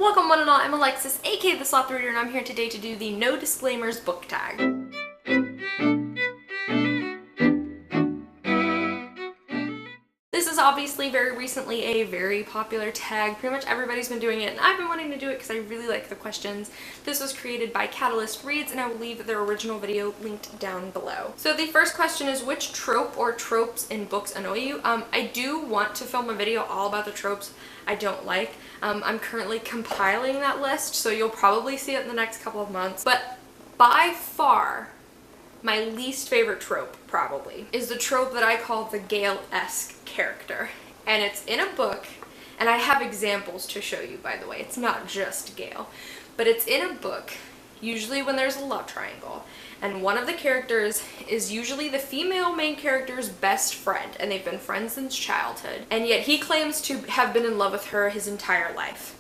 Welcome one and all, I'm Alexis, aka The Sloth Reader, and I'm here today to do the No Disclaimers book tag. This is obviously very recently a very popular tag. Pretty much everybody's been doing it, and I've been wanting to do it because I really like the questions. This was created by Catalyst Reads, and I will leave their original video linked down below. So the first question is, which trope or tropes in books annoy you? I do want to film a video all about the tropes I don't like. I'm currently compiling that list, so you'll probably see it in the next couple of months. But by far, my least favorite trope, probably, is the trope that I call the Gale-esque character. And it's in a book, and I have examples to show you, by the way. It's not just Gale. But it's in a book, usually when there's a love triangle. And one of the characters is usually the female main character's best friend, and they've been friends since childhood. And yet he claims to have been in love with her his entire life.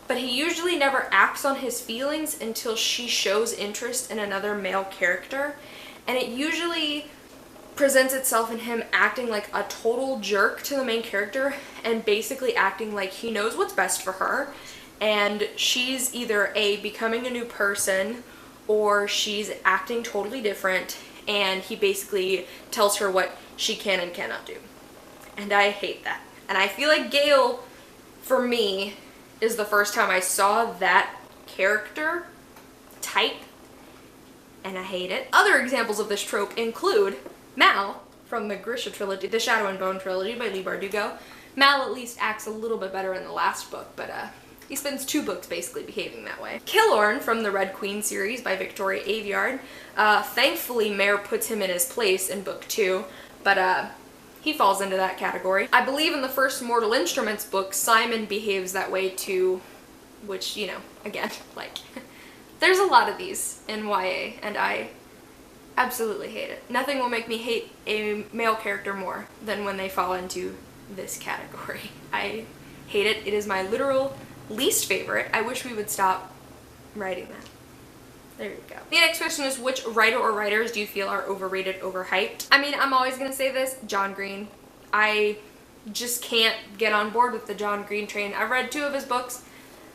But he usually never acts on his feelings until she shows interest in another male character. And it usually presents itself in him acting like a total jerk to the main character and basically acting like he knows what's best for her, and she's either A, becoming a new person, or she's acting totally different, and he basically tells her what she can and cannot do. And I hate that. And I feel like Gale, for me, is the first time I saw that character type, and I hate it. Other examples of this trope include Mal from the Grisha trilogy, the Shadow and Bone trilogy by Leigh Bardugo. Mal at least acts a little bit better in the last book, but he spends 2 books basically behaving that way. Killorn from the Red Queen series by Victoria Aveyard. Thankfully, Mare puts him in his place in book 2, but he falls into that category. I believe in the first Mortal Instruments book, Simon behaves that way too, which, you know, again, like, there's a lot of these in YA, and I absolutely hate it. Nothing will make me hate a male character more than when they fall into this category. I hate it. It is my literal least favorite. I wish we would stop writing that. There you go. The next question is, which writer or writers do you feel are overrated, overhyped? I mean, I'm always gonna say this, John Green. I just can't get on board with the John Green train. I've read 2 of his books.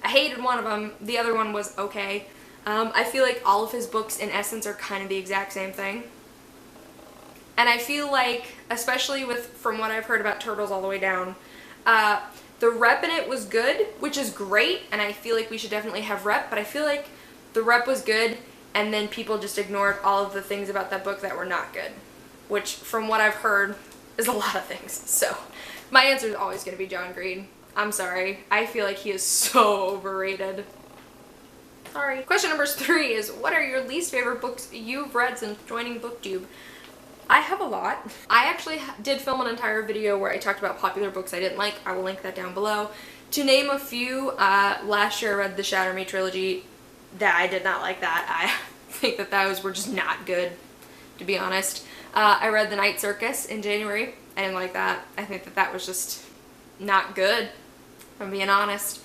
I hated one of them. The other one was okay. I feel like all of his books in essence are kind of the exact same thing. And I feel like, especially from what I've heard about Turtles All the Way Down, the rep in it was good, which is great, and I feel like we should definitely have rep, but I feel like the rep was good, and then people just ignored all of the things about that book that were not good, which, from what I've heard, is a lot of things. So my answer is always going to be John Green. I'm sorry. I feel like he is so overrated. Sorry. Question number 3 is, what are your least favorite books you've read since joining BookTube? I have a lot. I actually did film an entire video where I talked about popular books I didn't like. I will link that down below. To name a few, last year I read the Shatter Me trilogy. That I did not like that. I think that those were just not good, to be honest. I read The Night Circus in January. I didn't like that. I think that that was just not good, if I'm being honest.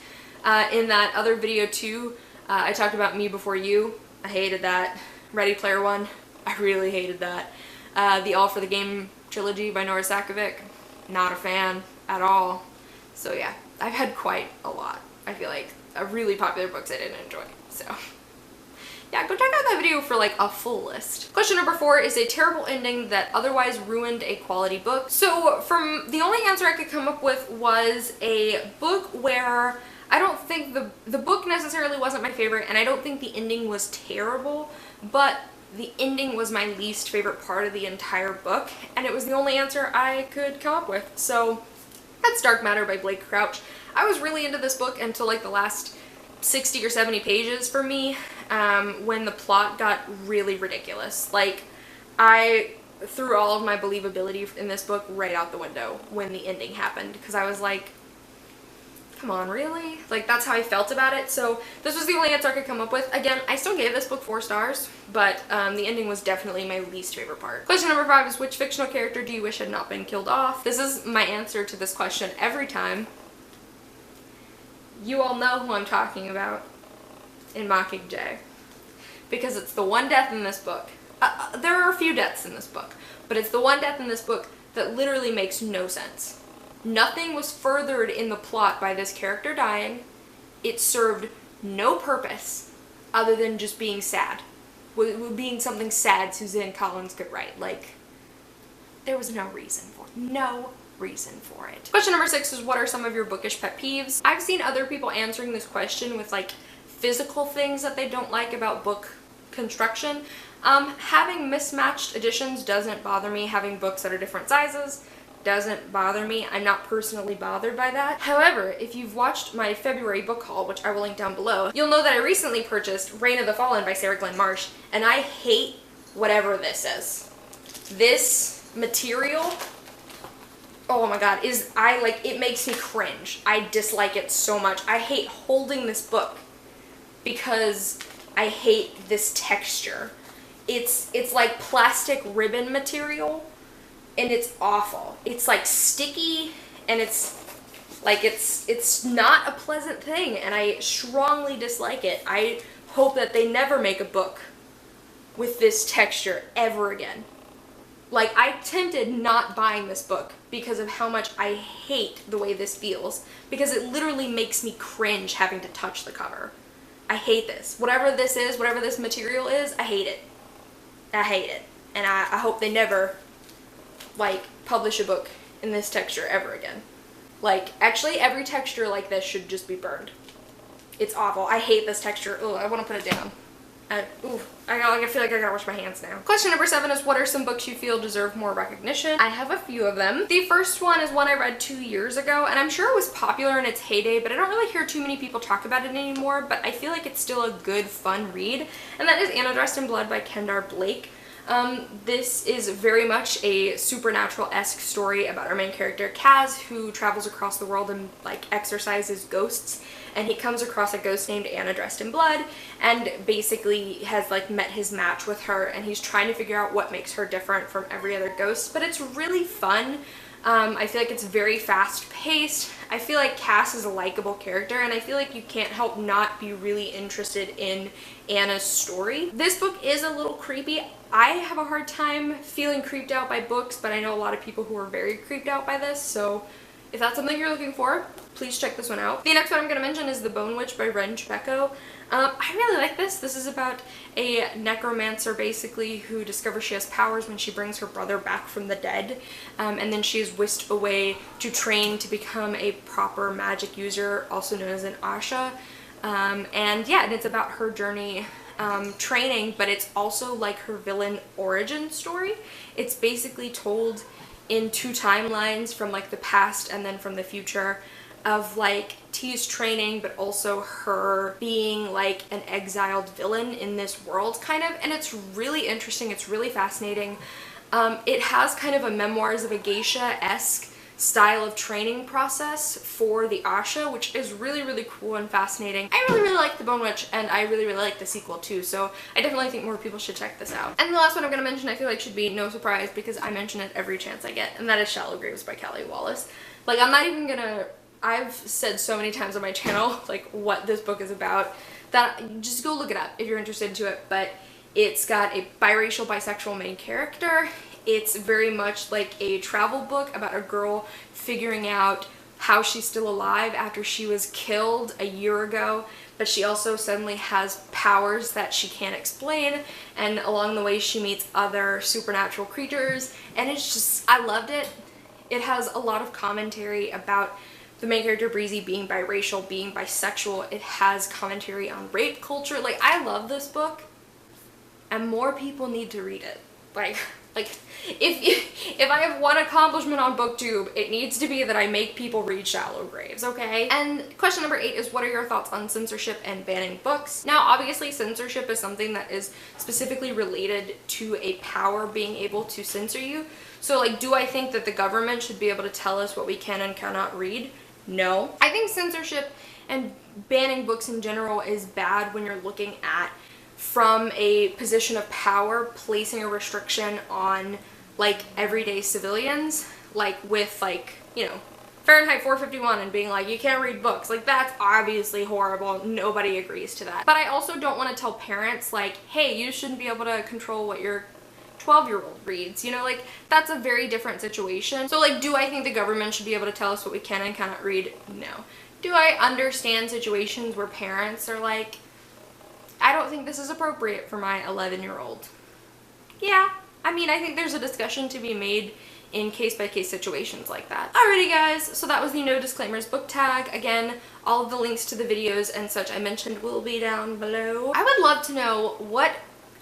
In that other video too, I talked about Me Before You. I hated that. Ready Player One. I really hated that. The All for the Game trilogy by Nora Sakovic. Not a fan at all. So yeah, I've had quite a lot. I feel like really popular books I didn't enjoy. So yeah, go check out that video for like a full list. Question number 4 is a terrible ending that otherwise ruined a quality book. So the only answer I could come up with was a book where I don't think the book necessarily wasn't my favorite, and I don't think the ending was terrible, but the ending was my least favorite part of the entire book, and it was the only answer I could come up with. So that's Dark Matter by Blake Crouch. I was really into this book until like the last 60 or 70 pages for me, when the plot got really ridiculous. Like, I threw all of my believability in this book right out the window when the ending happened, because I was like, come on, really? Like, that's how I felt about it. So this was the only answer I could come up with. Again, I still gave this book 4 stars, but the ending was definitely my least favorite part. Question number 5 is, which fictional character do you wish had not been killed off? This is my answer to this question every time. You all know who I'm talking about in Mockingjay, because it's the one death in this book. There are a few deaths in this book, but it's the one death in this book that literally makes no sense. Nothing was furthered in the plot by this character dying, it served no purpose other than just being sad. Being something sad Suzanne Collins could write. Like, there was no reason for it. No reason for it. Question number 6 is, what are some of your bookish pet peeves? I've seen other people answering this question with like physical things that they don't like about book construction. Having mismatched editions doesn't bother me. Having books that are different sizes doesn't bother me. I'm not personally bothered by that. However, if you've watched my February book haul, which I will link down below, you'll know that I recently purchased Reign of the Fallen by Sarah Glenn Marsh, and I hate whatever this is. This material, oh my god, it makes me cringe. I dislike it so much. I hate holding this book because I hate this texture. It's like plastic ribbon material, and it's awful. It's like sticky, and it's not a pleasant thing, and I strongly dislike it. I hope that they never make a book with this texture ever again. Like, I'm tempted not buying this book because of how much I hate the way this feels, because it literally makes me cringe having to touch the cover. I hate this. Whatever this is, whatever this material is, I hate it. I hate it. And I hope they never, like, publish a book in this texture ever again. Like, actually, every texture like this should just be burned. It's awful. I hate this texture. Ugh, I want to put it down. I feel like I gotta wash my hands now. Question number 7 is, what are some books you feel deserve more recognition? I have a few of them. The first one is one I read 2 years ago, and I'm sure it was popular in its heyday, but I don't really hear too many people talk about it anymore, but I feel like it's still a good, fun read, and that is Anna Dressed in Blood by Kendar Blake. This is very much a supernatural-esque story about our main character, Kaz, who travels across the world and, like, exorcises ghosts, and he comes across a ghost named Anna Dressed in Blood, and basically has, like, met his match with her, and he's trying to figure out what makes her different from every other ghost, but it's really fun. I feel like it's very fast-paced. I feel like Cass is a likable character, and I feel like you can't help not be really interested in Anna's story. This book is a little creepy. I have a hard time feeling creeped out by books, but I know a lot of people who are very creeped out by this, so if that's something you're looking for, please check this one out. The next one I'm going to mention is The Bone Witch by Ren Chbeko. I really like this. This is about a necromancer, basically, who discovers she has powers when she brings her brother back from the dead, and then she is whisked away to train to become a proper magic user, also known as an Asha. And yeah, and it's about her journey training, but it's also like her villain origin story. It's basically told in 2 timelines, from like the past and then from the future, of like T's training, but also her being like an exiled villain in this world, kind of. And it's really interesting. It's really fascinating. It has kind of a Memoirs of a Geisha-esque style of training process for the Asha, which is really, really cool and fascinating. I really, really like The Bone Witch, and I really, really like the sequel too, so I definitely think more people should check this out. And the last one I'm going to mention, I feel like should be no surprise because I mention it every chance I get, and that is Shallow Graves by Callie Wallace. Like, I'm not even gonna, I've said so many times on my channel, like, what this book is about, that just go look it up if you're interested into it, but it's got a biracial, bisexual main character. It's very much like a travel book about a girl figuring out how she's still alive after she was killed a year ago, but she also suddenly has powers that she can't explain, and along the way she meets other supernatural creatures, and it's just, I loved it. It has a lot of commentary about the main character Breezy being biracial, being bisexual. It has commentary on rape culture. Like, I love this book, and more people need to read it. Like if I have one accomplishment on BookTube, it needs to be that I make people read Shallow Graves, okay? And question number 8 is, what are your thoughts on censorship and banning books? Now, obviously, censorship is something that is specifically related to a power being able to censor you. So, like, do I think that the government should be able to tell us what we can and cannot read? No. I think censorship and banning books in general is bad when you're looking at from a position of power, placing a restriction on, like, everyday civilians, like with, like, you know, Fahrenheit 451 and being like, you can't read books. Like, that's obviously horrible. Nobody agrees to that. But I also don't want to tell parents, like, hey, you shouldn't be able to control what your 12-year-old reads, you know, like, that's a very different situation. So, like, do I think the government should be able to tell us what we can and cannot read? No. Do I understand situations where parents are like, I don't think this is appropriate for my 11-year-old? Yeah, I mean, I think there's a discussion to be made in case-by-case situations like that. Alrighty guys, so that was the no disclaimers book tag. Again, all of the links to the videos and such I mentioned will be down below. I would love to know what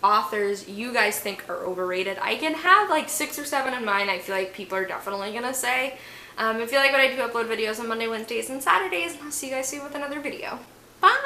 authors you guys think are overrated. I can have like 6 or 7 in mind. I feel like people are definitely gonna say. I feel like what I do upload videos on Monday, Wednesdays, and Saturdays, and I'll see you guys soon with another video. Bye!